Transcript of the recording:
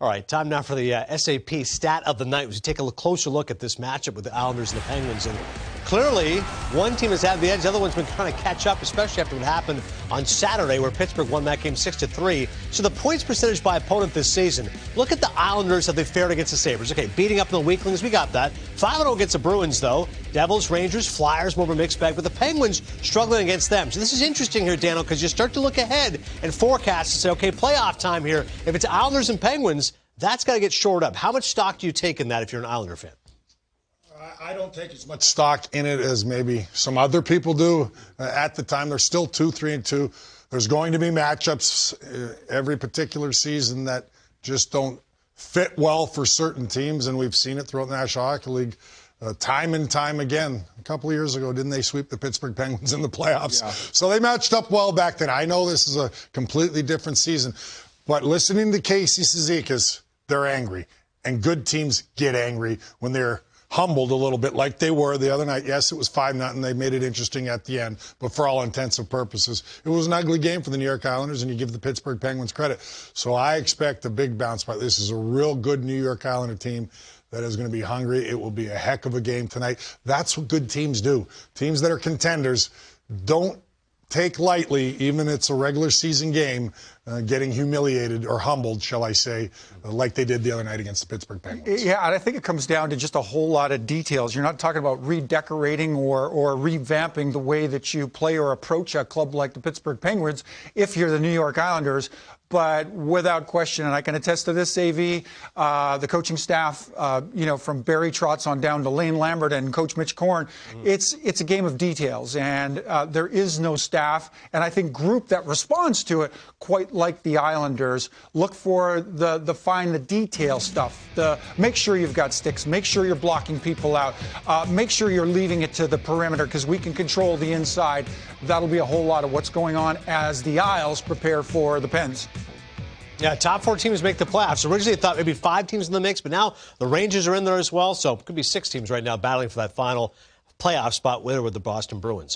All right, time now for the SAP stat of the night. We take a closer look at this matchup with the Islanders and the Penguins. And clearly, one team has had the edge. The other one's been trying to catch up, especially after what happened on Saturday, where Pittsburgh won that game 6-3. So the points percentage by opponent this season, look at the Islanders, how they fared against the Sabres. Okay, beating up the weaklings, we got that. 5-0 against the Bruins, though. Devils, Rangers, Flyers, more of a mixed bag, but the Penguins struggling against them. So this is interesting here, Daneyko, because you start to look ahead and forecast and say, okay, playoff time here. If it's Islanders and Penguins, that's got to get shored up. How much stock do you take in that if you're an Islander fan? I don't take as much stock in it as maybe some other people do. At the time, they're still 2-3-2. There's going to be matchups every particular season that just don't fit well for certain teams, and we've seen it throughout the National Hockey League time and time again. A couple of years ago, didn't they sweep the Pittsburgh Penguins in the playoffs? Yeah. So they matched up well back then. I know this is a completely different season, but listening to Casey Cizikas, they're angry. And good teams get angry when they're humbled a little bit like they were the other night. Yes, it was 5-0. They made it interesting at the end. But for all intents and purposes, it was an ugly game for the New York Islanders, and you give the Pittsburgh Penguins credit. So I expect a big bounce back. This is a real good New York Islander team that is going to be hungry. It will be a heck of a game tonight. That's what good teams do. Teams that are contenders don't take lightly, even if it's a regular season game, getting humiliated or humbled, shall I say, like they did the other night against the Pittsburgh Penguins. Yeah, and I think it comes down to just a whole lot of details. You're not talking about redecorating or revamping the way that you play or approach a club like the Pittsburgh Penguins if you're the New York Islanders. But without question, and I can attest to this, AV, the coaching staff, from Barry Trotz on down to Lane Lambert and Coach Mitch Korn, it's a game of details, and there is no staff, and I think group that responds to it, quite like the Islanders, look for the fine, the detail stuff. Make sure you've got sticks, make sure you're blocking people out, make sure you're leaving it to the perimeter because we can control the inside. That'll be a whole lot of what's going on as the Isles prepare for the Pens. Yeah, top 4 teams make the playoffs. Originally, I thought maybe 5 teams in the mix, but now the Rangers are in there as well. So it could be 6 teams right now battling for that final playoff spot with the Boston Bruins.